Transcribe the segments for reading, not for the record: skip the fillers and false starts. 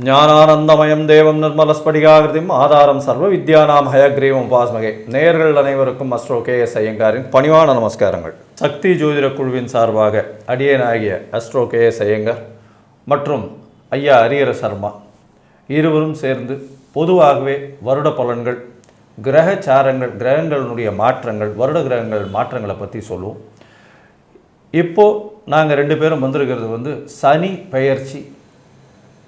ஞானானந்தமயம் தேவம் நிர்மலஸ்படிகாகிருதிம் ஆதாரம் சர்வ வித்யானாம் ஹயக்ரீவம் உபாஸ்மகே. நேயர்கள் அனைவருக்கும் அஸ்ட்ரோ KS ஐயங்காரின் பணிவான நமஸ்காரங்கள். சக்தி ஜோதிட குழுவின் சார்பாக அடியனாகிய அஸ்ட்ரோ KS ஐயங்கார் மற்றும் ஐயா ஹரிஹர சர்மா இருவரும் சேர்ந்து பொதுவாகவே வருட பலன்கள், கிரகச்சாரங்கள், கிரகங்களுடைய மாற்றங்கள், வருட கிரகங்கள் மாற்றங்களை பற்றி சொல்லுவோம். இப்போது நாங்கள் 2 பேரும் வந்திருக்கிறது சனி பெயர்ச்சி.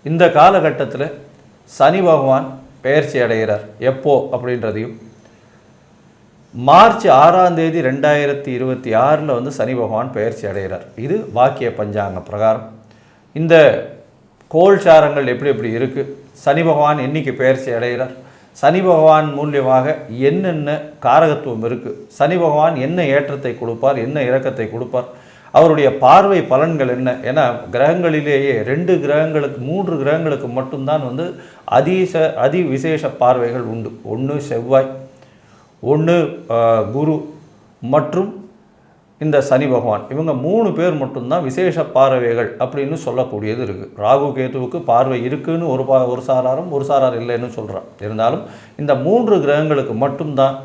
இந்த காலகட்டத்தில் சனி பகவான் பெயர்ச்சி அடைகிறார் எப்போ அப்படின்றதையும், மார்ச் 6ஆம் தேதி 2026 சனி பகவான் பெயர்ச்சி அடைகிறார். இது வாக்கிய பஞ்சாங்க பிரகாரம். இந்த கோல்சாரங்கள் எப்படி எப்படி இருக்குது, சனி பகவான் என்னைக்கு பெயர்ச்சி அடைகிறார், சனி பகவான் மூலியமாக என்னென்ன காரகத்துவம் இருக்குது, சனி பகவான் என்ன ஏற்றத்தை கொடுப்பார், என்ன இறக்கத்தை கொடுப்பார், அவருடைய பார்வை பலன்கள் என்ன. ஏன்னா கிரகங்களிலேயே 2 கிரகங்களுக்கு 3 கிரகங்களுக்கு மட்டும்தான் அதி விசேஷ பார்வைகள் உண்டு. ஒன்று செவ்வாய், ஒன்று குரு மற்றும் இந்த சனி பகவான். இவங்க 3 பேர் மட்டும்தான் விசேஷ பார்வைகள் அப்படின்னு சொல்லக்கூடியது இருக்குது. ராகு கேதுவுக்கு பார்வை இருக்குன்னு ஒரு சாராரும் ஒரு சாரார் இல்லைன்னு சொல்கிறார். இருந்தாலும் இந்த 3 கிரகங்களுக்கு மட்டும்தான்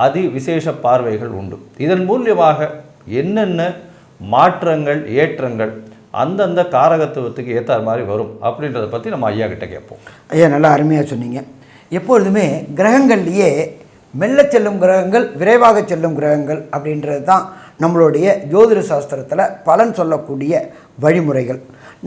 அதி விசேஷ பார்வைகள் உண்டு. இதன் மூலியமாக என்னென்ன மாற்றங்கள், ஏற்றங்கள் அந்தந்த காரகத்துவத்துக்கு ஏற்ற மாதிரி வரும் அப்படின்றத பற்றி நம்ம ஐயா கிட்ட கேட்போம். ஐயா நல்லா அருமையாக சொன்னீங்க. எப்பொழுதுமே கிரகங்கள்லேயே மெல்ல செல்லும் கிரகங்கள், விரைவாக செல்லும் கிரகங்கள் அப்படின்றது தான் நம்மளுடைய ஜோதிட சாஸ்திரத்தில் பலன் சொல்லக்கூடிய வழிமுறைகள்.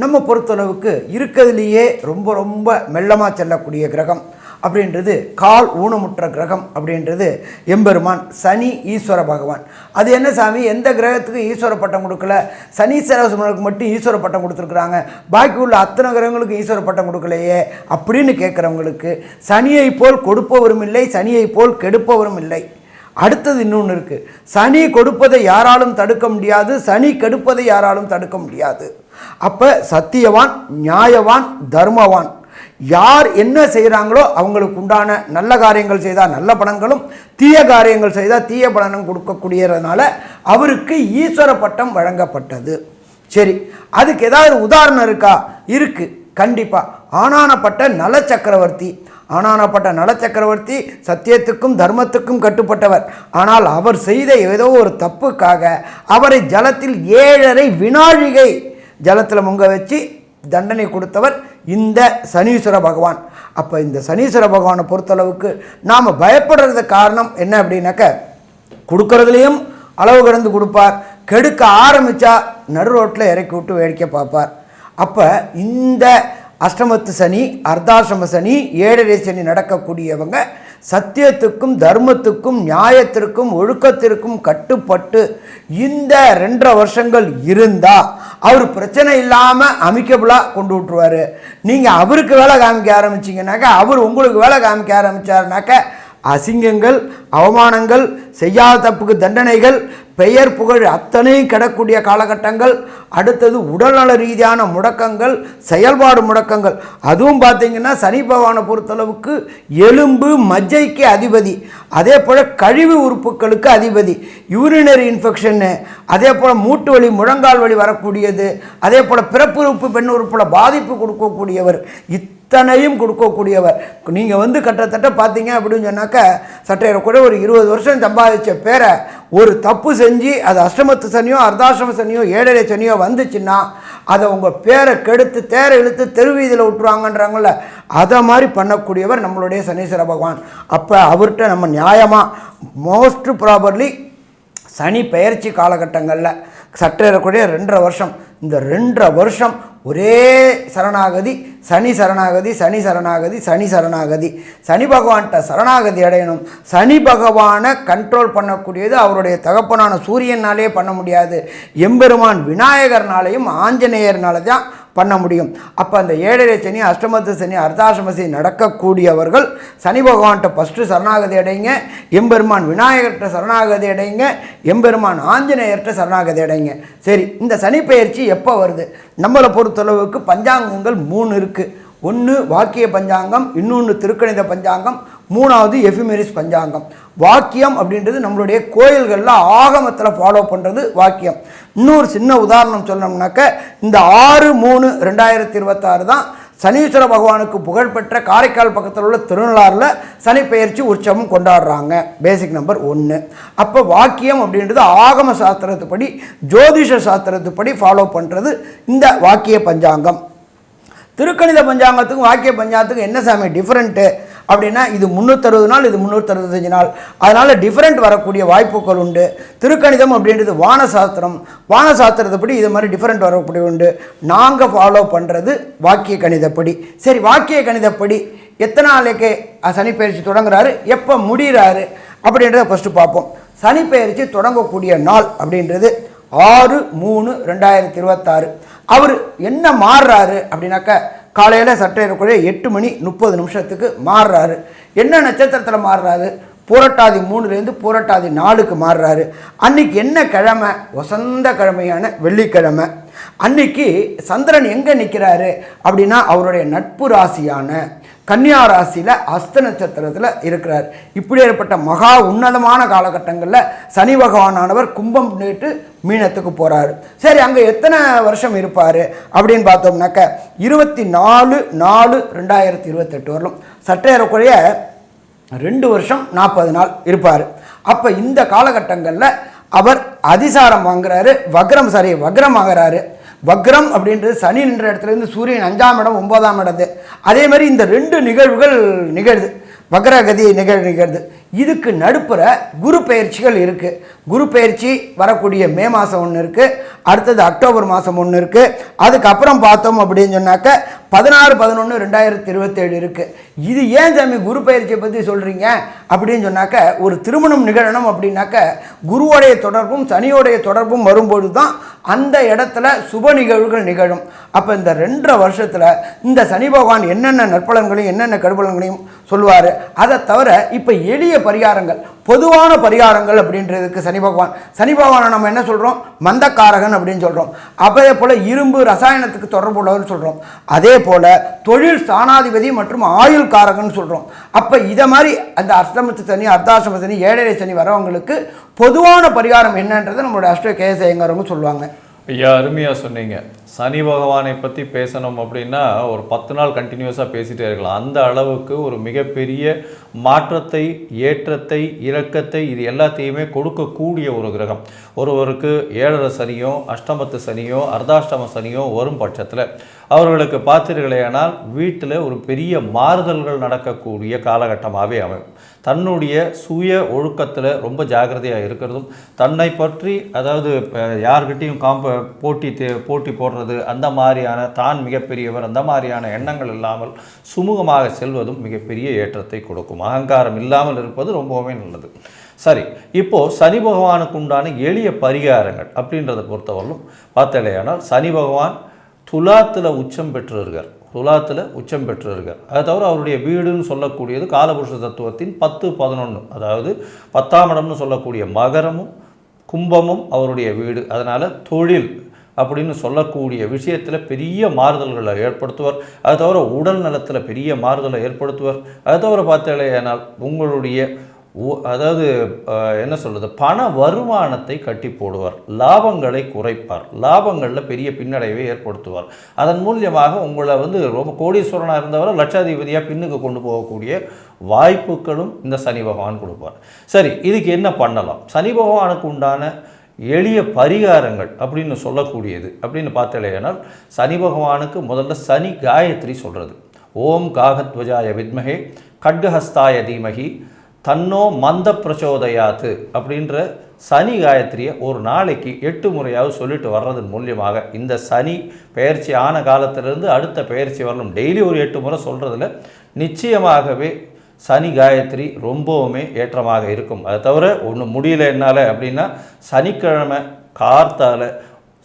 நம்ம பொறுத்தளவுக்கு இருக்கிறதுலையே ரொம்ப ரொம்ப மெல்லமாக செல்லக்கூடிய கிரகம் அப்படின்றது, கால் ஊனமுற்ற கிரகம் அப்படின்றது எம்பெருமான் சனி ஈஸ்வர பகவான். அது என்ன சாமி, எந்த கிரகத்துக்கும் ஈஸ்வர பட்டம் கொடுக்கல, சனீஸ்வரனுக்கு மட்டும் ஈஸ்வர பட்டம் கொடுத்துருக்குறாங்க, பாக்கி உள்ள அத்தனை கிரகங்களுக்கு ஈஸ்வர பட்டம் கொடுக்கலையே அப்படின்னு கேட்குறவங்களுக்கு, சனியை போல் கொடுப்பவரும் இல்லை, சனியை போல் கெடுப்பவரும் இல்லை. அடுத்தது இன்னொன்று இருக்குது, சனி கொடுப்பதை யாராலும் தடுக்க முடியாது, சனி கெடுப்பதை யாராலும் தடுக்க முடியாது. அப்போ சத்தியவான், நியாயவான், தர்மவான் யார் என்ன செய்கிறாங்களோ அவங்களுக்கு உண்டான நல்ல காரியங்கள் செய்தால் நல்ல பலன்களும், தீய காரியங்கள் செய்தால் தீய பலனும் கொடுக்கக்கூடியதுனால அவருக்கு ஈஸ்வர பட்டம் வழங்கப்பட்டது. சரி, அதுக்கு ஏதாவது உதாரணம் இருக்கா? இருக்குது, கண்டிப்பாக. ஆனானப்பட்ட நல சக்கரவர்த்தி. ஆனானப்பட்ட நல சக்கரவர்த்தி சத்தியத்துக்கும் தர்மத்துக்கும் கட்டுப்பட்டவர். ஆனால் அவர் செய்த ஏதோ ஒரு தப்புக்காக அவரை ஜலத்தில் 7.5 வினாழிகை ஜலத்தில் முங்க வச்சு தண்டனை கொடுத்தவர் இந்த சனீஸ்வர பகவான். அப்போ இந்த சனீஸ்வர பகவானை பொறுத்தளவுக்கு நாம் பயப்படுறது காரணம் என்ன அப்படின்னாக்க, கொடுக்கறதுலேயும் அளவு கடந்து கொடுப்பார், கெடுக்க ஆரம்பித்தா நடு ரோட்டில் இறக்கி விட்டு வேடிக்கை பார்ப்பார். அப்போ இந்த அஷ்டமத்து சனி, அர்த்தாசிரம சனி, 7.5 சனி நடக்கக்கூடியவங்க சத்தியத்துக்கும் தர்மத்துக்கும் நியாயத்திற்கும் ஒழுக்கத்திற்கும் கட்டுப்பட்டு இந்த 2.5 வருஷங்கள் இருந்தால் அவர் பிரச்சனை இல்லாமல் அமிக்கபுளாக கொண்டு விட்டுருவார். நீங்கள் அவருக்கு வேலை காமிக்க ஆரம்பிச்சிங்கனாக்கா, அவர் உங்களுக்கு வேலை காமிக்க ஆரம்பித்தாருனாக்க அசிங்கங்கள், அவமானங்கள், செய்யாத தப்புக்கு தண்டனைகள், பெயர் புகழ் அத்தனையும் கிடக்கூடிய காலகட்டங்கள். அடுத்தது உடல்நல ரீதியான முடக்கங்கள், செயல்பாடு முடக்கங்கள். அதுவும் பார்த்திங்கன்னா சனி பகவானை பொறுத்தளவுக்கு எலும்பு மஜ்ஜைக்கு அதிபதி, அதே போல் கழிவு உறுப்புகளுக்கு அதிபதி, யூரினரி இன்ஃபெக்ஷன்னு, அதே போல் மூட்டு வலி, முழங்கால் வலி வரக்கூடியது, அதே போல் பிறப்பு உறுப்பு, பெண் உறுப்பில் பாதிப்பு கொடுக்கக்கூடியவர், இத்தனையும் கொடுக்கக்கூடியவர். நீங்கள் கிட்டத்தட்ட பார்த்தீங்க அப்படின்னு சொன்னாக்க சட்டையில கூட ஒரு 20 வருஷம் சம்பாதிச்ச பேரை ஒரு தப்பு செஞ்சு அது அஷ்டமத்து சனியோ அர்த்தாசிரம சனியோ 7.5 சனியோ வந்துச்சுன்னா அதை உங்கள் பேரை கெடுத்து தேரை இழுத்து தெருவீதியில் விட்டுருவாங்கன்றாங்கள, அதை மாதிரி பண்ணக்கூடியவர் நம்மளுடைய சனீஸ்வர பகவான். அப்போ அவர்கிட்ட நம்ம நியாயமாக மோஸ்ட் ப்ராபர்லி சனி பெயர்ச்சி காலகட்டங்களில் சற்றேறக்கூடிய 2.5 வருஷம், இந்த 2.5 வருஷம் ஒரே சரணாகதி, சனி சரணாகதி, சனி சரணாகதி, சனி சரணாகதி. சனி பகவான்கிட்ட சரணாகதி அடையணும். சனி பகவானை கண்ட்ரோல் பண்ணக்கூடியது அவருடைய தகப்பனான சூரியனாலே பண்ண முடியாது, எம்பெருமான் விநாயகர்னாலையும் ஆஞ்சநேயர்னால தான் பண்ண முடியும். அப்போ அந்த 7.5 சனி, அஷ்டமத்து சனி, அர்த்தாசிரம சனி நடக்கக்கூடியவர்கள் சனி பகவான்கிட்ட ஃபஸ்ட்டு சரணாகதி அடைங்க, எம்பெருமான் விநாயகர்கிட்ட சரணாகதி அடைங்க, எம்பெருமான் ஆஞ்சநேயர்கிட்ட சரணாகதி அடைங்க. சரி, இந்த சனி பெயர்ச்சி எப்போ வருது? நம்மளை பொறுத்தளவுக்கு பஞ்சாங்கங்கள் 3 இருக்குது. ஒன்று வாக்கிய பஞ்சாங்கம், இன்னொன்று திருக்கணித பஞ்சாங்கம், மூணாவது எஃபிமெரிஸ் பஞ்சாங்கம். வாக்கியம் அப்படின்றது நம்மளுடைய கோயில்களில் ஆகமத்தில் ஃபாலோ பண்ணுறது வாக்கியம். இன்னொரு சின்ன உதாரணம் சொல்லணும்னாக்க இந்த 6/3/2026 தான் சனீஸ்வர பகவானுக்கு புகழ்பெற்ற காரைக்கால் பக்கத்தில் உள்ள திருநள்ளாறில் சனி பெயர்ச்சி உற்சவம் கொண்டாடுறாங்க. பேசிக் நம்பர் 1. அப்போ வாக்கியம் அப்படின்றது ஆகம சாஸ்திரத்துப்படி ஜோதிஷ சாஸ்திரத்துப்படி ஃபாலோ பண்ணுறது இந்த வாக்கிய பஞ்சாங்கம். திருக்கணித பஞ்சாங்கத்துக்கும் வாக்கிய பஞ்சாங்கத்துக்கும் என்ன சாமி டிஃப்ரெண்ட்டு அப்படின்னா, இது 360 நாள், இது 365 நாள். அதனால் டிஃப்ரெண்ட் வரக்கூடிய வாய்ப்புகள் உண்டு. திருக்கணிதம் அப்படின்றது வானசாஸ்திரம், வானசாஸ்திரத்தைப்படி இது மாதிரி டிஃப்ரெண்ட் வரக்கூடிய உண்டு. நாங்கள் ஃபாலோ பண்ணுறது வாக்கிய கணிதப்படி. சரி, வாக்கிய கணிதப்படி எத்தனை நாளைக்கு சனி பயிற்சி தொடங்குறாரு, எப்போ முடிகிறாரு அப்படின்றத ஃபஸ்ட்டு பார்ப்போம். சனி பயிற்சி தொடங்கக்கூடிய நாள் அப்படின்றது 6/3/2026. அவர் என்ன மாறுறாரு அப்படின்னாக்க, காலையில் சற்றேறக்குறைய 8:30 மாறுறாரு. என்ன நட்சத்திரத்தில் மாறுறாரு? பூரட்டாதி 3லேருந்து பூரட்டாதி 4க்கு மாறுறாரு. அன்னைக்கு என்ன கிழமை? வசந்த கிழமையான வெள்ளிக்கிழமை. அன்னைக்கு சந்திரன் எங்கே நிற்கிறாரு அப்படின்னா, அவருடைய நட்பு ராசியான கன்னியா ராசியில் அஸ்த நட்சத்திரத்தில் இருக்கிறார். இப்படி ஏற்பட்ட மகா உன்னதமான காலகட்டங்களில் சனி பகவானானவர் கும்பம் நேற்று மீனத்துக்கு போகிறாரு. சரி, அங்கே எத்தனை வருஷம் இருப்பார் அப்படின்னு பார்த்தோம்னாக்க 24/4/2028 வரலும் சற்றேறக்குறைய 2 வருஷம் 40 நாள் இருப்பார். அப்போ இந்த காலகட்டங்களில் அவர் அதிசாரம் வாங்குறாரு, வக்ரம் ஆகிறாரு. வக்ரம் அப்படின்றது சனி நின்ற இடத்துலேருந்து சூரியன் 5ஆம் இடம் 9ஆம் இடத்து. அதே மாதிரி இந்த 2 நிகழ்வுகள் நிகழ்து, வக்ரகதி நிகழ்து. இதுக்கு நடுப்புற குரு பயிற்சிகள் இருக்குது. குரு பயிற்சி வரக்கூடிய மே மாதம் ஒன்று இருக்குது, அடுத்தது அக்டோபர் மாதம் ஒன்று இருக்குது. அதுக்கப்புறம் பார்த்தோம் அப்படின்னு சொன்னாக்க 16/11/2027 இருக்குது. இது ஏன் சாமி குரு பயிற்சியை பற்றி சொல்கிறீங்க அப்படின்னு சொன்னாக்க, ஒரு திருமணம் நிகழணும் அப்படின்னாக்க குருவோடைய தொடர்பும் சனியோடைய தொடர்பும் வரும்போது தான் அந்த இடத்துல சுப நிகழ்வுகள் நிகழும். அப்போ இந்த 2.5 வருஷத்தில் இந்த சனி பகவான் என்னென்ன நற்பலன்களையும் என்னென்ன கெடுபலன்களையும் சொல்லுவார். அதை தவிர இப்போ எளிய பரிகாரங்கள், பொதுவான பரிகாரங்கள் அப்படின்றதுக்கு சனி பகவானை நம்ம என்ன சொல்கிறோம்? மந்தக்காரகன் அப்படின்னு சொல்கிறோம். அதே போல் இரும்பு ரசாயனத்துக்கு தொடர்புள்ளவர்னு சொல்கிறோம். அதே போல் தொழில் ஸ்தானாதிபதி மற்றும் ஆயுள் காரகன் சொல்கிறோம். அப்போ இதை மாதிரி அந்த அஷ்டமத்து சனி, அர்த்தாஷ்டம சனி, 7.5 சனி வரவங்களுக்கு பொதுவான பரிகாரம் என்னன்றதை நம்மளோட அஷ்ட கேஎஸ் ஐயங்காரவங்க சொல்லுவாங்க. ஐயா, அருமையாக சொன்னீங்க. சனி பகவானை பற்றி பேசணும் அப்படின்னா ஒரு 10 நாள் கண்டினியூஸாக பேசிகிட்டே இருக்கலாம். அந்த அளவுக்கு ஒரு மிகப்பெரிய மாற்றத்தை, ஏற்றத்தை, இறக்கத்தை, இது எல்லாத்தையுமே கொடுக்கக்கூடிய ஒரு கிரகம். ஒருவருக்கு 7.5 சனியோ அஷ்டமத்து சனியோ அர்த்தாஷ்டம சனியோ வரும் பட்சத்தில் அவர்களுக்கு பார்த்தீர்களேயானால் வீட்டில் ஒரு பெரிய மாறுதல்கள் நடக்கக்கூடிய காலகட்டமாகவே அமையும். தன்னுடைய சுய ஒழுக்கத்தில் ரொம்ப ஜாக்கிரதையாக இருக்கிறதும், தன்னை பற்றி அதாவது யார்கிட்டையும் போட்டி போடுறது, அந்த மாதிரியான தான் மிகப்பெரியவர் அந்த மாதிரியான எண்ணங்கள் இல்லாமல் சுமூகமாக செல்வதும் மிகப்பெரிய ஏற்றத்தை கொடுக்கும். அகங்காரம் இல்லாமல் இருப்பது ரொம்பவுமே நல்லது. சரி, இப்போது சனி பகவானுக்கு உண்டான எளிய பரிகாரங்கள் அப்படின்றத பொறுத்தவரையிலும் பார்த்தலையானால், சனி பகவான் துலாத்தில் உச்சம் பெற்றிருக்கார். அதை தவிர அவருடைய வீடுன்னு சொல்லக்கூடியது காலபுருஷ தத்துவத்தின் 10-11, அதாவது 10ஆம் இடம்னு சொல்லக்கூடிய மகரமும் கும்பமும் அவருடைய வீடு. அதனால் தொழில் அப்படின்னு சொல்லக்கூடிய விஷயத்தில் பெரிய மாறுதல்களை ஏற்படுத்துவார். அது தவிர உடல் நலத்தில் பெரிய மாறுதலை ஏற்படுத்துவார். அது தவிர பார்த்தாலேயானால் உங்களுடைய அதாவது என்ன சொல்கிறது, பண வருமானத்தை கட்டி போடுவார், லாபங்களை குறைப்பார், லாபங்களில் பெரிய பின்னடைவை ஏற்படுத்துவார். அதன் மூலியமாக உங்களை ரொம்ப கோடீஸ்வரனாக இருந்தவரை லட்சாதிபதியாக பின்னுக்கு கொண்டு போகக்கூடிய வாய்ப்புகளும் இந்த சனி பகவான் கொடுப்பார். சரி, இதுக்கு என்ன பண்ணலாம்? சனி பகவானுக்கு உண்டான எளிய பரிகாரங்கள் அப்படின்னு சொல்லக்கூடியது அப்படின்னு பார்த்தாலேனால், சனி பகவானுக்கு முதல்ல சனி காயத்ரி சொல்கிறது. ஓம் காகத்வஜாய வித்மகே கட்கஹஸ்தாய தீமகி தன்னோ மந்த பிரச்சோதயாத்து அப்படின்ற சனி காயத்ரியை ஒரு நாளைக்கு 8 முறையாவது சொல்லிட்டு வர்றதன் மூலியமாக இந்த சனி பெயர்ச்சி ஆன காலத்திலிருந்து அடுத்த பெயர்ச்சி வரலும் டெய்லி ஒரு 8 முறை சொல்கிறதுல நிச்சயமாகவே சனி காயத்ரி ரொம்பவுமே ஏற்றமாக இருக்கும். அதை தவிர ஒன்று முடியல என்னால் அப்படின்னா, சனிக்கிழமை கார்த்தால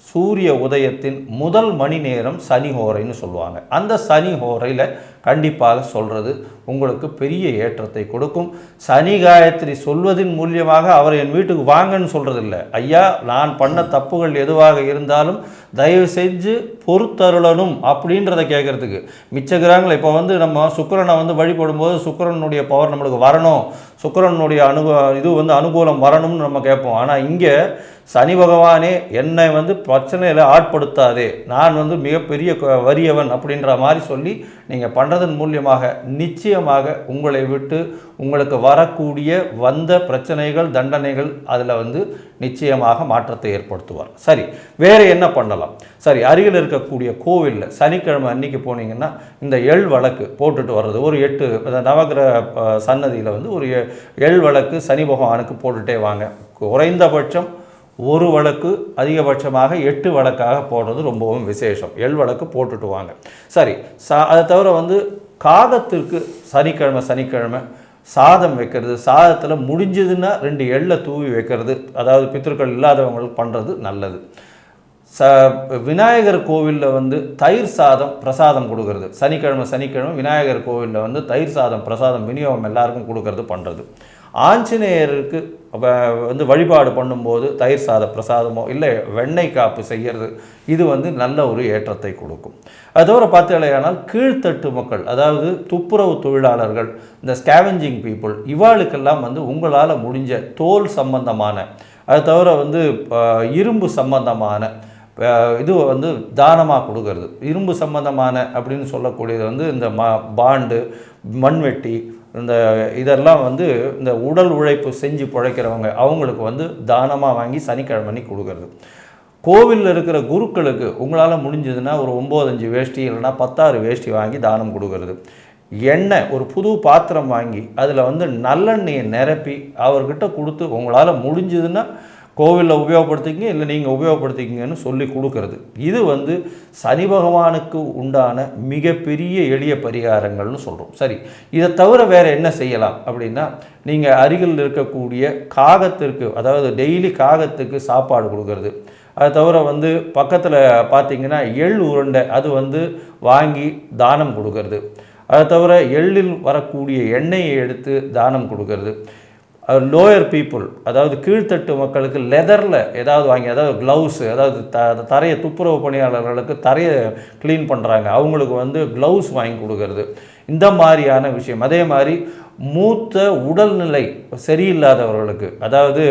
சூரிய உதயத்தின் முதல் மணி நேரம் சனி ஹோரைன்னு சொல்லுவாங்க. அந்த சனி ஹோரையில் கண்டிப்பாக சொல்கிறது உங்களுக்கு பெரிய ஏற்றத்தை கொடுக்கும். சனி காயத்ரி சொல்வதின் மூலியமாக அவர் என் வீட்டுக்கு வாங்கன்னு சொல்கிறது இல்லை. ஐயா, நான் பண்ண தப்புகள் எதுவாக இருந்தாலும் தயவு செஞ்சு பொறுத்தருளணும் அப்படின்றத கேட்குறதுக்கு. மிச்ச கிரகங்கள் இப்போ வந்து நம்ம சுக்கிரனை வந்து வழிபடும்போது சுக்கிரனுடைய பவர் நம்மளுக்கு வரணும், சுக்கிரனுடைய இது வந்து அனுகூலம் வரணும்னு நம்ம கேட்போம். ஆனால் இங்கே சனி பகவானே என்னை வந்து பிரச்சனையில் ஆட்படுத்தாதே, நான் வந்து மிகப்பெரிய வறியவன் அப்படின்ற மாதிரி சொல்லி நீங்கள் பண்ணுறதன் மூலியமாக நிச்சயமாக உங்களை விட்டு உங்களுக்கு வரக்கூடிய வந்த பிரச்சனைகள் தண்டனைகள் அதில் வந்து நிச்சயமாக மாற்றத்தை ஏற்படுத்துவார். சரி, வேறு என்ன பண்ணலாம்? சரி, அருகில் இருக்கக்கூடிய கோவிலில் சனிக்கிழமை அன்னைக்கு போனீங்கன்னா இந்த எள் வழக்கு போட்டுட்டு வர்றது, ஒரு 8 நவகிரக சன்னதியில் வந்து ஒரு எள் வழக்கு சனி பகவானுக்கு போட்டுகிட்டே வாங்க. குறைந்தபட்சம் ஒரு வழக்கு, அதிகபட்சமாக 8 வழக்காக போடுறது ரொம்பவும் விசேஷம். எள் வழக்கு போட்டுட்டு வாங்க. சரி, அதை தவிர வந்து காகத்திற்கு சனிக்கிழமை சாதம் வைக்கிறது, சாதத்தில் முடிஞ்சதுன்னா 2 எள்ளை தூவி வைக்கிறது, அதாவது பித்திருக்கள் இல்லாதவங்களுக்கு பண்ணுறது நல்லது. விநாயகர் கோவிலில் வந்து தயிர் சாதம் பிரசாதம் கொடுக்கறது, சனிக்கிழமை விநாயகர் கோவிலில் வந்து தயிர் சாதம் பிரசாதம் விநியோகம் எல்லாருக்கும் கொடுக்கறது பண்ணுறது. ஆஞ்சநேயருக்கு வந்து வழிபாடு பண்ணும்போது தயிர் சாத பிரசாதமோ இல்லை வெண்ணெய் காப்பு செய்கிறது, இது வந்து நல்ல ஒரு ஏற்றத்தை கொடுக்கும். அதோட பார்த்தீங்களேனால் கீழ்த்தட்டு மக்கள், அதாவது துப்புரவு தொழிலாளர்கள், இந்த ஸ்கேவெஞ்சிங் பீப்புள், இவாளுக்கெல்லாம் வந்து உங்களால் முடிஞ்ச தோல் சம்பந்தமான, அது தவிர வந்து இரும்பு சம்பந்தமான இது வந்து தானமாக கொடுக்கறது. இரும்பு சம்பந்தமான அப்படின்னு சொல்லக்கூடியது வந்து இந்த பாண்டு, மண்வெட்டி, இந்த இதெல்லாம் வந்து இந்த உடல் உழைப்பு செஞ்சு பிழைக்கிறவங்க அவங்களுக்கு வந்து தானமாக வாங்கி சனிக்கிழமை கொடுக்கறது. கோவிலில் இருக்கிற குருக்களுக்கு உங்களால் முடிஞ்சதுன்னா ஒரு 9-5 வேஷ்டி இல்லைன்னா 16 வேஷ்டி வாங்கி தானம் கொடுக்கறது. எண்ணெய், ஒரு புது பாத்திரம் வாங்கி அதில் வந்து நல்லெண்ணெயை நிரப்பி அவர்கிட்ட கொடுத்து உங்களால் முடிஞ்சதுன்னா கோவிலில் உபயோகப்படுத்திக்கிங்க, இல்லை நீங்கள் உபயோகப்படுத்திக்கிங்கன்னு சொல்லி கொடுக்கறது. இது வந்து சனி பகவானுக்கு உண்டான மிகப்பெரிய எளிய பரிகாரங்கள்னு சொல்கிறோம். சரி, இதை தவிர வேறு என்ன செய்யலாம் அப்படின்னா, நீங்கள் அருகில் இருக்கக்கூடிய காகத்திற்கு, அதாவது டெய்லி காகத்துக்கு சாப்பாடு கொடுக்கறது. அது தவிர வந்து பக்கத்தில் பார்த்திங்கன்னா எள் உருண்டை, அது வந்து வாங்கி தானம் கொடுக்கறது. அது தவிர எள்ளில் வரக்கூடிய எண்ணெயை எடுத்து தானம் கொடுக்கறது. லோயர் பீப்புள், அதாவது கீழ்த்தட்டு மக்களுக்கு லெதரில் ஏதாவது வாங்கி, அதாவது க்ளவுஸு, அதாவது தரையை துப்புரவு பணியாளர்களுக்கு தரையை க்ளீன் பண்ணுறாங்க, அவங்களுக்கு வந்து க்ளவுஸ் வாங்கி கொடுக்கறது. இந்த மாதிரியான விஷயம். அதே மாதிரி மூத்த உடல்நிலை சரியில்லாதவர்களுக்கு, அதாவது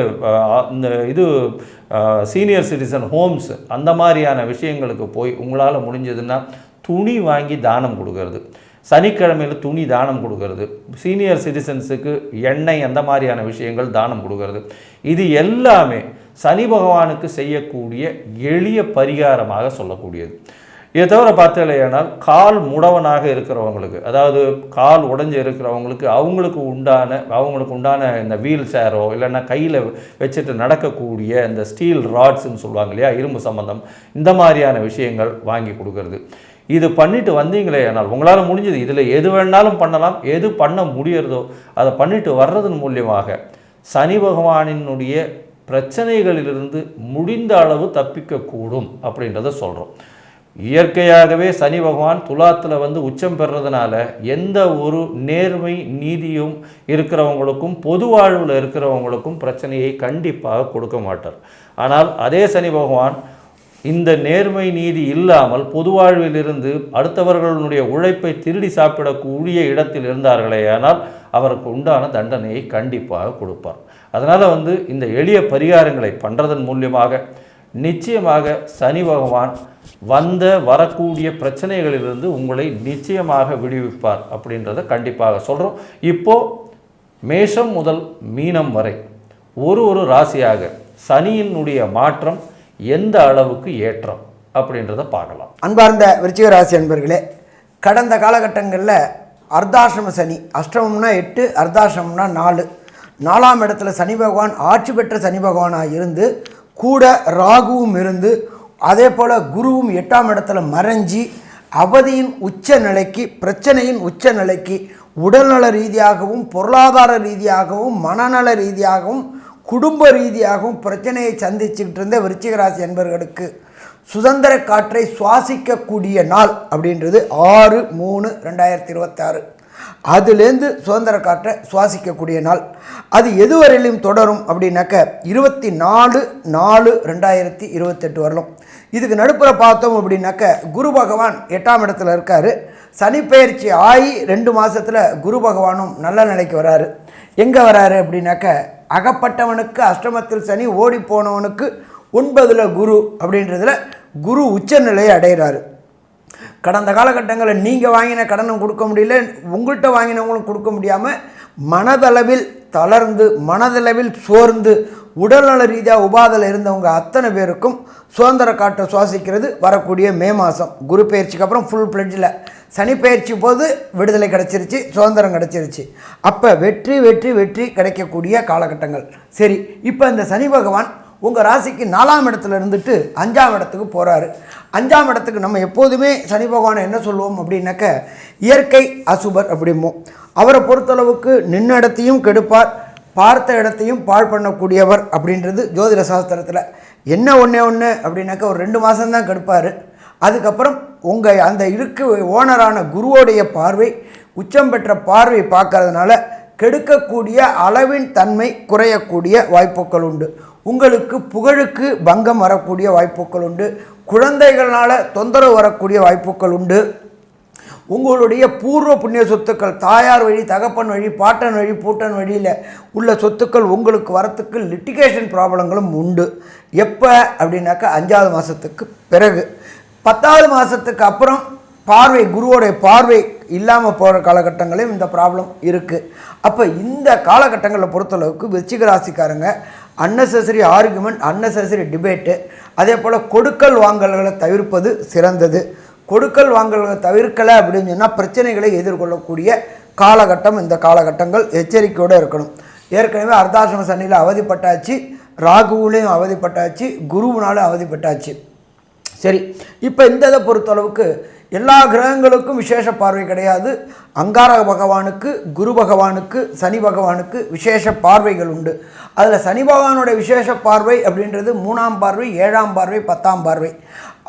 இந்த இது சீனியர் சிட்டிசன் ஹோம்ஸ், அந்த மாதிரியான விஷயங்களுக்கு போய் உங்களால் முடிஞ்சதுன்னா துணி வாங்கி தானம் கொடுக்கறது. சனிக்கிழமையில் துணி தானம் கொடுக்கறது, சீனியர் சிட்டிசன்ஸுக்கு எண்ணெய், அந்த மாதிரியான விஷயங்கள் தானம் கொடுக்கறது. இது எல்லாமே சனி பகவானுக்கு செய்யக்கூடிய எளிய பரிகாரமாக சொல்லக்கூடியது. இதை தவிர பார்த்தீங்களேனால் கால் முடவனாக இருக்கிறவங்களுக்கு, அதாவது கால் உடைஞ்சு இருக்கிறவங்களுக்கு அவங்களுக்கு உண்டான இந்த வீல் சேரோ இல்லைன்னா கையில் வச்சுட்டு நடக்கக்கூடிய இந்த ஸ்டீல் ராட்ஸ்ன்னு சொல்லுவாங்க இல்லையா, இரும்பு சம்பந்தம், இந்த மாதிரியான விஷயங்கள் வாங்கி கொடுக்கறது. இது பண்ணிட்டு வந்தீங்களே ஆனால் உங்களால் முடிஞ்சது, இதில் எது வேணாலும் பண்ணலாம், எது பண்ண முடியறதோ அதை பண்ணிட்டு வர்றதன் மூலியமாக சனி பகவானினுடைய பிரச்சனைகளிலிருந்து முடிந்த அளவு தப்பிக்கக்கூடும் அப்படின்றத சொல்கிறோம். இயற்கையாகவே சனி பகவான் துலாத்தில் வந்து உச்சம் பெறதுனால எந்த ஒரு நேர்மை நீதியும் இருக்கிறவங்களுக்கும் பொது வாழ்வில் இருக்கிறவங்களுக்கும் பிரச்சனையை கண்டிப்பாக கொடுக்க மாட்டார். ஆனால் அதே சனி பகவான் இந்த நேர்மை நீதி இல்லாமல் பொது வாழ்விலிருந்து அடுத்தவர்களுடைய உழைப்பை திருடி சாப்பிடக்கூடிய இடத்தில் இருந்தார்களே ஆனால் அவருக்கு உண்டான தண்டனையை கண்டிப்பாக கொடுப்பார். அதனால் வந்து இந்த எளிய பரிகாரங்களை பண்ணுறதன் மூலியமாக நிச்சயமாக சனி பகவான் வரக்கூடிய பிரச்சனைகளிலிருந்து உங்களை நிச்சயமாக விடுவிப்பார் அப்படின்றத கண்டிப்பாக சொல்கிறோம். இப்போது மேஷம் முதல் மீனம் வரை ஒரு ராசியாக சனியினுடைய மாற்றம் எந்த அளவுக்கு ஏற்றம் அப்படின்றத பார்க்கலாம். அன்பார்ந்த விருச்சிக ராசி அன்பர்களே, கடந்த காலகட்டங்களில் அர்த்தாசிரம சனி, அஷ்டமம்னா 8, அர்த்தாசிரமம்னா 4, 4ஆம் இடத்துல சனி பகவான் ஆட்சி பெற்ற சனி பகவானாக இருந்து கூட ராகுவும் இருந்து அதே போல் குருவும் 8ஆம் இடத்துல மறைஞ்சி அவதியின் உச்ச நிலைக்கு, பிரச்சனையின் உச்ச நிலைக்கு, உடல்நல ரீதியாகவும் பொருளாதார ரீதியாகவும் மனநல ரீதியாகவும் குடும்ப ரீதியாகவும் பிரச்சனையை சந்திச்சுக்கிட்டு இருந்த விருச்சிக ராசி என்பவர்களுக்கு சுதந்திர காற்றை சுவாசிக்கக்கூடிய நாள் அப்படின்றது 6/3/2026. அதுலேருந்து சுதந்திர காற்றை சுவாசிக்கக்கூடிய நாள். அது எதுவரையிலும் தொடரும் அப்படின்னாக்க 24/4/2028 வரலாம். இதுக்கு நடுப்புற பார்த்தோம் அப்படின்னாக்க குரு பகவான் 8ஆம் இடத்துல இருக்கார். சனி பெயர்ச்சி ஆகி 2 மாதத்தில் குரு பகவானும் நல்ல நிலைக்கு வராரு. எங்கே வராரு அப்படின்னாக்க அகப்பட்டவனுக்கு அஷ்டமத்தில் சனி, ஓடி போனவனுக்கு 9ல் குரு அப்படின்றதுல குரு உச்ச நிலையை அடைகிறாரு. கடந்த காலகட்டங்களில் நீங்கள் வாங்கின கடனும் கொடுக்க முடியல, உங்கள்கிட்ட வாங்கினவங்களும் கொடுக்க முடியாமல் மனதளவில் தளர்ந்து, மனதளவில் சோர்ந்து, உடல்நல ரீதியாக உபாதையில் இருந்தவங்க அத்தனை பேருக்கும் சுதந்திர காற்றை சுவாசிக்கிறது வரக்கூடிய மே மாதம். குரு பயிற்சிக்கு அப்புறம் ஃபுல் பிளட்ஜில் சனி பயிற்சி போது விடுதலை கிடச்சிருச்சு, சுதந்திரம் கிடச்சிருச்சு. அப்போ வெற்றி வெற்றி வெற்றி கிடைக்கக்கூடிய காலகட்டங்கள். சரி, இப்போ இந்த சனி பகவான் உங்கள் ராசிக்கு 4ஆம் இடத்துல இருந்துட்டு 5ஆம் இடத்துக்கு போகிறாரு. 5ஆம் இடத்துக்கு நம்ம எப்போதுமே சனி பகவானை என்ன சொல்லுவோம் அப்படின்னாக்க இயற்கை அசுபர் அப்படிம்போம். அவரை பொறுத்தளவுக்கு நின்ன இடத்தையும் கெடுப்பார், பார்த்த இடத்தையும் பாழ் பண்ணக்கூடியவர் அப்படின்றது ஜோதிட சாஸ்திரத்தில். என்ன ஒன்று அப்படின்னாக்க ஒரு 2 மாதம்தான் கெடுப்பார். அதுக்கப்புறம் உங்கள் அந்த இருக்கு ஓனரான குருவோடைய பார்வை, உச்சம் பெற்ற பார்வை பார்க்கறதுனால கெடுக்கக்கூடிய அளவின் தன்மை குறையக்கூடிய வாய்ப்புகள் உண்டு. உங்களுக்கு புகழுக்கு பங்கம் வரக்கூடிய வாய்ப்புகள் உண்டு. குழந்தைகளால் தொந்தரவு வரக்கூடிய வாய்ப்புகள் உண்டு. உங்களுடைய பூர்வ புண்ணிய சொத்துக்கள், தாயார் வழி, தகப்பன் வழி, பாட்டன் வழி, பூட்டன் வழியில் உள்ள சொத்துக்கள் உங்களுக்கு வரத்துக்கு லிட்டிகேஷன் ப்ராப்ளங்களும் உண்டு. எப்போ அப்படின்னாக்கா 5ஆவது மாதத்துக்கு பிறகு. 10ஆவது மாதத்துக்கு அப்புறம் பார்வை, குருவோடைய பார்வை இல்லாமல் போகிற காலகட்டங்களையும் இந்த ப்ராப்ளம் இருக்குது. அப்போ இந்த காலகட்டங்களை பொறுத்தளவுக்கு விருச்சிக ராசிக்காரங்க அன்னெசரி ஆர்குமெண்ட், அன்னெசரி டிபேட்டு, அதே போல் கொடுக்கல் வாங்கல்களை தவிர்ப்பது சிறந்தது. கொடுக்கல் வாங்கல்களை தவிர்க்கலை அப்படின்னு சொன்னால் பிரச்சனைகளை எதிர்கொள்ளக்கூடிய காலகட்டம் இந்த காலகட்டங்கள். எச்சரிக்கையோடு இருக்கணும். ஏற்கனவே அர்த்தாசிரம சனியில் அவதிப்பட்டாச்சு, ராகுவிலையும் அவதிப்பட்டாச்சு, குருவினாலும் அவதிப்பட்டாச்சு. சரி, இப்போ இந்த இதை பொறுத்தளவுக்கு எல்லா கிரகங்களுக்கும் விசேஷ பார்வை கிடையாது. அங்காரக பகவானுக்கு, குரு பகவானுக்கு, சனி பகவானுக்கு விசேஷ பார்வைகள் உண்டு. அதில் சனி பகவானுடைய விசேஷ பார்வை அப்படின்றது 3ஆம் பார்வை, 7ஆம் பார்வை, 10ஆம் பார்வை.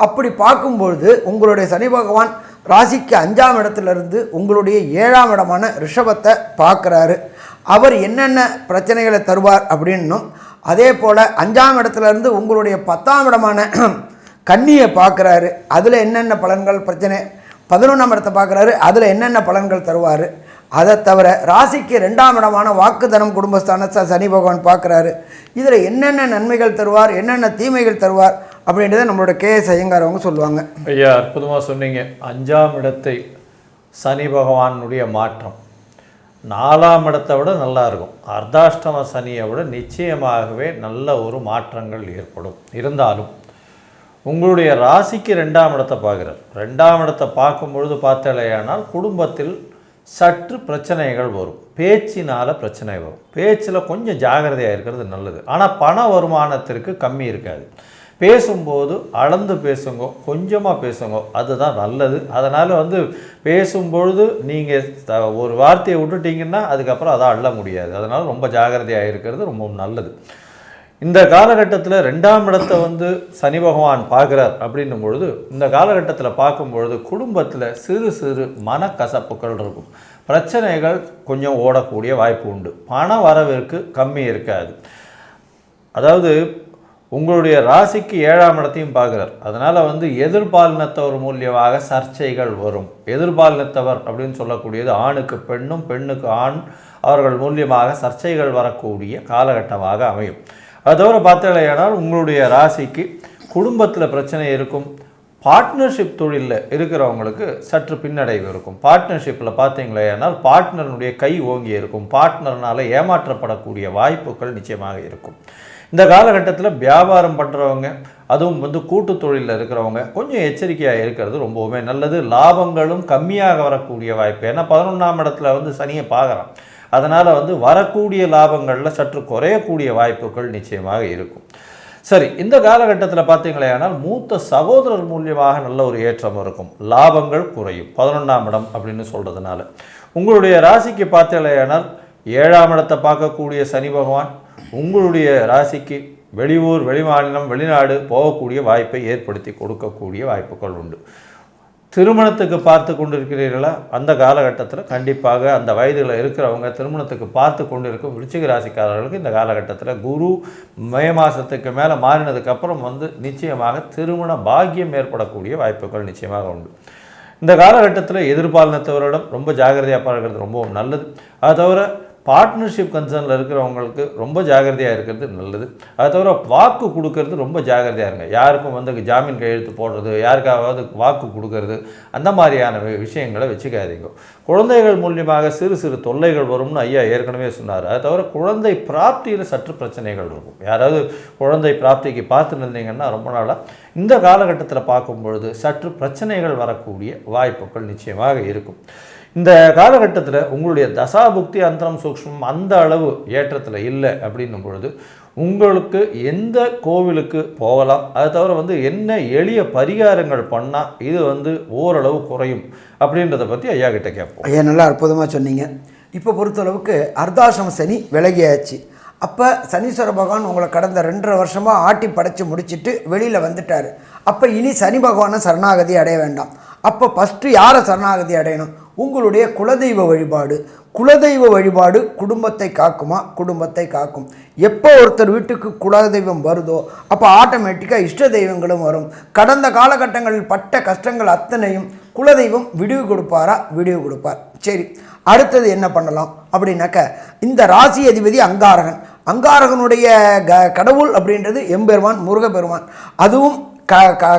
அப்படி பார்க்கும்பொழுது உங்களுடைய சனி பகவான் ராசிக்கு 5ஆம் இடத்துலேருந்து உங்களுடைய 7ஆம் இடமான ரிஷபத்தை பார்க்குறாரு. அவர் என்னென்ன பிரச்சனைகளை தருவார் அப்படின்னும், அதே போல் 5ஆம் இடத்துலேருந்து உங்களுடைய 10ஆம் இடமான கன்னியை பார்க்குறாரு. அதில் என்னென்ன பலன்கள் பிரச்சனை, 11ஆம் இடத்தை பார்க்குறாரு, அதில் என்னென்ன பலன்கள் தருவார். அதை தவிர ராசிக்கு 2ஆம் இடமான வாக்குதனம் குடும்பஸ்தானத்தை சனி பகவான் பார்க்குறாரு. இதில் என்னென்ன நன்மைகள் தருவார், என்னென்ன தீமைகள் தருவார் அப்படின்றத நம்மளோட கேஎஸ் ஐயங்கார் அவங்க சொல்லுவாங்க. ஐயா, அற்புதமாக சொன்னீங்க. 5ஆம் இடத்தை சனி பகவானுடைய மாற்றம் 4ஆம் இடத்தை விட நல்லா இருக்கும். அர்த்தாஷ்டம சனியை விட நிச்சயமாகவே நல்ல ஒரு மாற்றங்கள் ஏற்படும். இருந்தாலும் உங்களுடைய ராசிக்கு 2ஆம் இடத்தை பார்க்குறார். 2ஆம் இடத்தை பார்க்கும்பொழுது பார்த்தாலேயானால் குடும்பத்தில் சற்று பிரச்சனைகள் வரும். பேச்சினால் பிரச்சனை வரும். பேச்சில் கொஞ்சம் ஜாகிரதையாக இருக்கிறது நல்லது. ஆனால் பண வருமானத்திற்கு கம்மி இருக்காது. பேசும்போது அளந்து பேசுங்க, கொஞ்சமாக பேசுங்க, அதுதான் நல்லது. அதனால் பேசும்பொழுது நீங்கள் ஒரு வார்த்தையை விட்டுட்டிங்கன்னா அதுக்கப்புறம் அதை அள்ள முடியாது. அதனால் ரொம்ப ஜாகிரதையாக இருக்கிறது ரொம்ப நல்லது. இந்த காலகட்டத்தில் 2ஆம் இடத்தை சனி பகவான் பார்க்குறார் அப்படின்னும் பொழுது, இந்த காலகட்டத்தில் பார்க்கும்பொழுது குடும்பத்தில் சிறு சிறு மனக்கசப்புகள் இருக்கும். பிரச்சனைகள் கொஞ்சம் ஓடக்கூடிய வாய்ப்பு உண்டு. பண வரவிற்கு கம்மி இருக்காது. அதாவது உங்களுடைய ராசிக்கு 7ஆம் இடத்தையும் பார்க்குறார். அதனால் எதிர்பாலினத்தவர் மூலியமாக சர்ச்சைகள் வரும். எதிர்பாலினத்தவர் அப்படின்னு சொல்லக்கூடியது ஆணுக்கு பெண்ணும், பெண்ணுக்கு ஆண், அவர்கள் மூலியமாக சர்ச்சைகள் வரக்கூடிய காலகட்டமாக அமையும். அது தவிர பார்த்தாலேயானால் உங்களுடைய ராசிக்கு குடும்பத்தில் பிரச்சனை இருக்கும். பார்ட்னர்ஷிப் தொழிலில் இருக்கிறவங்களுக்கு சற்று பின்னடைவு இருக்கும். பார்ட்னர்ஷிப்பில் பார்த்தீங்களேனால் பார்ட்னருடைய கை ஓங்கி இருக்கும். பார்ட்னர்னால் ஏமாற்றப்படக்கூடிய வாய்ப்புகள் நிச்சயமாக இருக்கும். இந்த காலகட்டத்தில் வியாபாரம் பண்ணுறவங்க, அதுவும் கூட்டு தொழிலில் இருக்கிறவங்க கொஞ்சம் எச்சரிக்கையாக இருக்கிறது ரொம்பவுமே நல்லது. லாபங்களும் கம்மியாக வரக்கூடிய வாய்ப்பு. ஏன்னா 11ஆம் இடத்துல சனியை பார்க்குறான். அதனால் வரக்கூடிய லாபங்களில் சற்று குறையக்கூடிய வாய்ப்புகள் நிச்சயமாக இருக்கும். சரி, இந்த காலகட்டத்தில் பார்த்தீங்களேனால் மூத்த சகோதரர் மூலியமாக நல்ல ஒரு ஏற்றம் இருக்கும். லாபங்கள் குறையும். 11ஆம் இடம் அப்படின்னு சொல்கிறதுனால உங்களுடைய ராசிக்கு பார்த்தீங்களேனால் 7ஆம் இடத்தை பார்க்கக்கூடிய சனி பகவான் உங்களுடைய ராசிக்கு வெளியூர், வெளிமாநிலம், வெளிநாடு போகக்கூடிய வாய்ப்பை ஏற்படுத்தி கொடுக்கக்கூடிய வாய்ப்புகள் உண்டு. திருமணத்துக்கு பார்த்து கொண்டிருக்கிறீர்களா? அந்த காலகட்டத்தில் கண்டிப்பாக அந்த வயதில் இருக்கிறவங்க திருமணத்துக்கு பார்த்து கொண்டிருக்கும் விருச்சிக ராசிக்காரர்களுக்கு இந்த காலகட்டத்தில் குரு மே மாதத்துக்கு மேலே மாறினதுக்கப்புறம் நிச்சயமாக திருமண பாக்கியம் ஏற்படக்கூடிய வாய்ப்புகள் நிச்சயமாக உண்டு. இந்த காலகட்டத்தில் எதிர்பாலினத்தவரிடம் ரொம்ப ஜாகிரதையாக பழகிறது ரொம்பவும் நல்லது. அதை தவிர பார்ட்னர்ஷிப் கன்சர்னில் இருக்கிறவங்களுக்கு ரொம்ப ஜாகிரதையாக இருக்கிறது நல்லது. அதை தவிர வாக்கு கொடுக்கறது ரொம்ப ஜாகிரதையாக இருங்க. யாருக்கும் ஜாமீன் கையெழுத்து போடுறது, யாருக்காவது வாக்கு கொடுக்கறது, அந்த மாதிரியான விஷயங்களை வச்சுக்காதீங்க. குழந்தைகள் மூலியமாக சிறு சிறு தொல்லைகள் வரும்னு ஐயா ஏற்கனவே சொன்னார். அதை தவிர குழந்தை பிராப்தியில் சற்று பிரச்சனைகள் இருக்கும். யாராவது குழந்தை பிராப்திக்கு பார்த்து இருந்தீங்கன்னா ரொம்ப நாளாக இந்த காலகட்டத்தில் பார்க்கும் பொழுது சற்று பிரச்சனைகள் வரக்கூடிய வாய்ப்புகள் நிச்சயமாக இருக்கும். இந்த காலகட்டத்தில் உங்களுடைய தசாபுக்தி அந்தரம் சூக்ஷ்மம் அந்த அளவு ஏற்றத்தில் இல்லை அப்படின்னும் பொழுது உங்களுக்கு எந்த கோவிலுக்கு போகலாம், அதை தவிர என்ன எளிய பரிகாரங்கள் பண்ணால் இது ஓரளவு குறையும் அப்படின்றத பற்றி ஐயா கிட்ட கேட்போம். ஐயா நல்லா அற்புதமாக சொன்னீங்க. இப்போ பொறுத்தளவுக்கு அர்த்தாசிரம சனி விலகியாச்சு. அப்போ சனீஸ்வர பகவான் உங்களை கடந்த 2.5 வருஷமாக ஆட்டி படைச்சி முடிச்சுட்டு வெளியில் வந்துட்டார். அப்போ இனி சனி பகவானை சரணாகதி அடைய வேண்டாம். அப்போ ஃபஸ்ட்டு யாரை சரணாகதி அடையணும்? உங்களுடைய குலதெய்வ வழிபாடு. குலதெய்வ வழிபாடு குடும்பத்தை காக்குமா? குடும்பத்தை காக்கும். எப்போ ஒருத்தர் வீட்டுக்கு குலதெய்வம் வருதோ அப்போ ஆட்டோமேட்டிக்காக இஷ்ட தெய்வங்களும் வரும். கடந்த காலகட்டங்களில் பட்ட கஷ்டங்கள் அத்தனையும் குலதெய்வம் விடிவு கொடுப்பாரா? விடிவு கொடுப்பார். சரி, அடுத்தது என்ன பண்ணலாம் அப்படின்னாக்க, இந்த ராசி அதிபதி அங்காரகன். அங்காரகனுடைய கடவுள் அப்படின்றது எம்பெருமான் முருகப்பெருமான். அதுவும்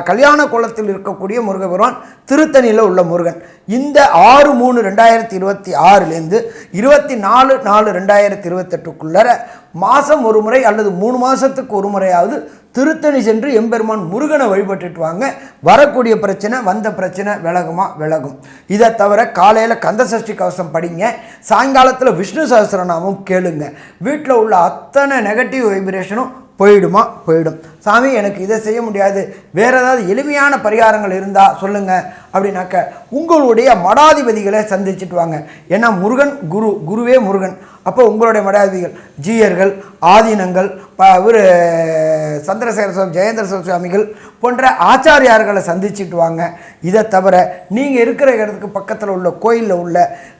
கல்யாண குளத்தில் இருக்கக்கூடிய முருகப்பெருமான், திருத்தணியில் உள்ள முருகன். இந்த 6/3/2026 24/4/2028 மாதம் ஒரு முறை அல்லது 3 மாதத்துக்கு ஒரு முறையாவது திருத்தணி சென்று எம்பெருமான் முருகனை வழிபட்டுட்டு வாங்க. வரக்கூடிய பிரச்சனை, வந்த பிரச்சனை விலகுமா? விலகும். இதை தவிர காலையில் கந்தசஷ்டி கவசம் படிங்க, சாயங்காலத்தில் விஷ்ணு சஹஸ்ரநாமம் கேளுங்க. வீட்டில் உள்ள அத்தனை நெகட்டிவ் வைப்ரேஷனும் போயிடுமா? போயிடும். சாமி எனக்கு இதை செய்ய முடியாது, வேறு ஏதாவது எளிமையான பரிகாரங்கள் இருந்தால் சொல்லுங்கள் அப்படின்னாக்க உங்களுடைய மடாதிபதிகளை சந்திச்சுட்டு வாங்க. ஏன்னா முருகன் குருவே முருகன். அப்போ உங்களுடைய மடாதிபதிகள் ஜீயர்கள், ஆதீனங்கள், சந்திரசேகர சுவாமி, ஜெயேந்திர சுவாமிகள் போன்ற ஆச்சாரியார்களை சந்திச்சுட்டு வாங்க. இதை தவிர நீங்கள் இருக்கிற இடத்துக்கு பக்கத்தில் உள்ள கோயிலில் உள்ள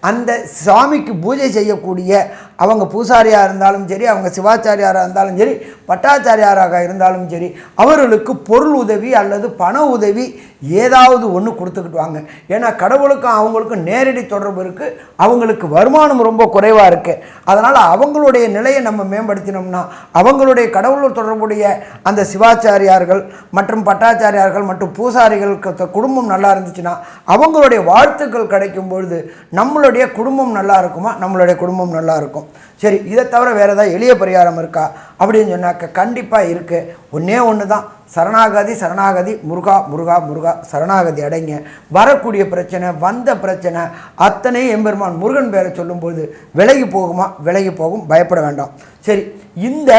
அந்த சாமிக்கு பூஜை செய்யக்கூடிய அவங்க பூசாரியாக இருந்தாலும் சரி, அவங்க சிவாச்சாரியாராக இருந்தாலும் சரி, பட்டாச்சாரியாராக இருந்தாலும் சரி, அவர்களுக்கு பொருள் உதவி அல்லது பண உதவி ஏதாவது ஒன்று கொடுத்துக்கிட்டு வாங்க. ஏன்னா கடவுளுக்கும் அவங்களுக்கும் நேரடி தொடர்பு இருக்குது. அவங்களுக்கு வருமானம் ரொம்ப குறைவாக இருக்குது. அதனால் அவங்களுடைய நிலையை நம்ம மேம்படுத்தினோம்னா அவங்களுடைய கடவுளோடு தொடர்புடைய அந்த சிவாச்சாரியார்கள் மற்றும் பட்டாச்சாரியார்கள் மற்றும் பூசாரிகளுக்கு குடும்பம் நல்லா இருந்துச்சுன்னா அவங்களுடைய வாழ்த்துக்கள் கிடைக்கும் பொழுது நம்மளுடைய குடும்பம் நல்லா இருக்குமா? நம்மளுடைய குடும்பம் நல்லா இருக்கும். சரி, இதை தவிர வேறு ஏதாவது எளிய பரிகாரம் இருக்கா அப்படின்னு சொன்னாக்க கண்டிப்பாக இருக்குது. ஒன்றே ஒன்று தான், சரணாகதி சரணாகதி, முருகா முருகா முருகா சரணாகதி அடைங்க. வரக்கூடிய பிரச்சனை, வந்த பிரச்சனை அத்தனை எம்பெருமான் முருகன் பேரை சொல்லும்போது விலகி போகுமா? விலகி போகும். பயப்பட வேண்டாம். சரி, இந்த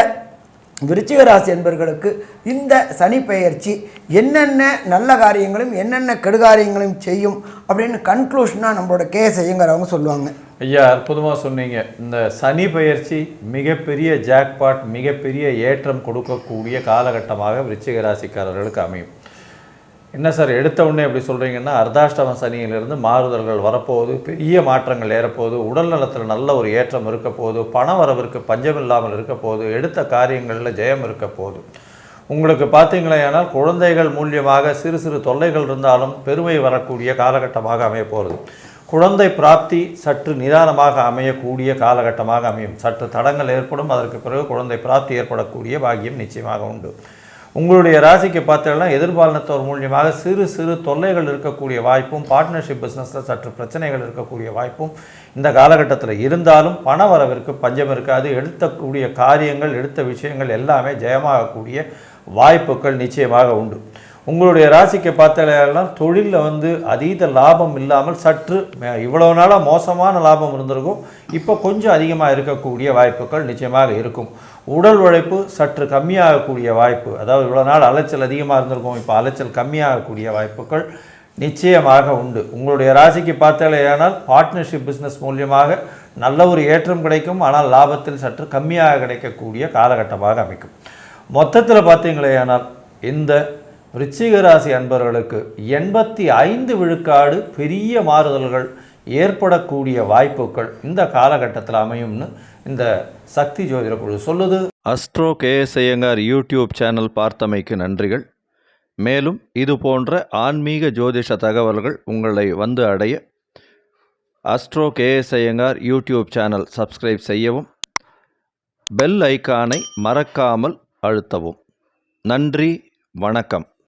விருச்சிக ராசி என்பவர்களுக்கு இந்த சனி பெயர்ச்சி என்னென்ன நல்ல காரியங்களும் என்னென்ன கெடுகாரியங்களையும் செய்யும் அப்படின்னு கன்க்ளூஷனாக நம்மளோட செய்யுங்கிறவங்க சொல்லுவாங்க. ஐயா அற்புதமாக சொன்னீங்க. இந்த சனி பெயர்ச்சி மிகப்பெரிய ஜாக்பாட், மிகப்பெரிய ஏற்றம் கொடுக்கக்கூடிய காலகட்டமாக விருச்சிக ராசிக்காரர்களுக்கு அமையும். என்ன சார் எடுத்த உடனே எப்படி சொல்கிறீங்கன்னா, அர்த்தாஷ்டம சனியிலிருந்து மாறுதல்கள் வரப்போகுது, பெரிய மாற்றங்கள் ஏறப்போகுது, உடல் நலத்தில் நல்ல ஒரு ஏற்றம் இருக்க போகுது, பண வரவிற்கு பஞ்சமில்லாமல் இருக்க போகுது, எடுத்த காரியங்களில் ஜெயம் இருக்க போகுது. உங்களுக்கு பார்த்தீங்களேனால் குழந்தைகள் மூலியமாக சிறு சிறு தொல்லைகள் இருந்தாலும் பெருமை வரக்கூடிய காலகட்டமாக அமைய போகிறது. குழந்தை பிராப்தி சற்று நிதானமாக அமையக்கூடிய காலகட்டமாக அமையும். சற்று தடங்கள் ஏற்படும், அதற்கு பிறகு குழந்தை பிராப்தி ஏற்படக்கூடிய பாக்கியம் நிச்சயமாக உண்டு. உங்களுடைய ராசிக்கு பார்த்தீங்கன்னா எதிர்பாலினத்தோர் மூலியமாக சிறு சிறு தொல்லைகள் இருக்கக்கூடிய வாய்ப்பும், பார்ட்னர்ஷிப் பிஸ்னஸில் சற்று பிரச்சனைகள் இருக்கக்கூடிய வாய்ப்பும் இந்த காலகட்டத்தில் இருந்தாலும் பண வரவிற்கு பஞ்சம் இருக்காது. எடுத்தக்கூடிய காரியங்கள், எடுத்த விஷயங்கள் எல்லாமே ஜெயமாகக்கூடிய வாய்ப்புகள் நிச்சயமாக உண்டு. உங்களுடைய ராசிக்கு பார்த்தீங்கன்னா தொழிலில் அதீத லாபம் இல்லாமல் சற்று இவ்வளோ நாளாக மோசமான லாபம் இருந்திருக்கும், இப்போ கொஞ்சம் அதிகமாக இருக்கக்கூடிய வாய்ப்புகள் நிச்சயமாக இருக்கும். உடல் உழைப்பு சற்று கம்மியாகக்கூடிய வாய்ப்பு, அதாவது இவ்வளோ நாள் அலைச்சல் அதிகமாக இருந்திருக்கும், இப்போ அலைச்சல் கம்மியாகக்கூடிய வாய்ப்புகள் நிச்சயமாக உண்டு. உங்களுடைய ராசிக்கு பார்த்தீங்கன்னா பார்ட்னர்ஷிப் பிஸ்னஸ் மூலியமாக நல்ல ஒரு ஏற்றம் கிடைக்கும், ஆனால் லாபத்தில் சற்று கம்மியாக கிடைக்கக்கூடிய காலகட்டமாக அமைக்கும். மொத்தத்தில் பார்த்தீங்களேனால் இந்த விருச்சிக ராசி அன்பர்களுக்கு 85 விழுக்காடு பெரிய மாறுதல்கள் ஏற்படக்கூடிய வாய்ப்புகள் இந்த காலகட்டத்தில் அமையும்னு இந்த சக்தி ஜோதிட குழு சொல்லுது. Astro KS Iyengar YouTube channel பார்த்தமைக்கு நன்றிகள். மேலும் இது போன்ற ஆன்மீக ஜோதிஷ தகவல்கள் உங்களை வந்து அடைய astro KS Iyengar YouTube channel subscribe செய்யவும், பெல் ஐக்கானை மறக்காமல் அழுத்தவும். நன்றி, வணக்கம்.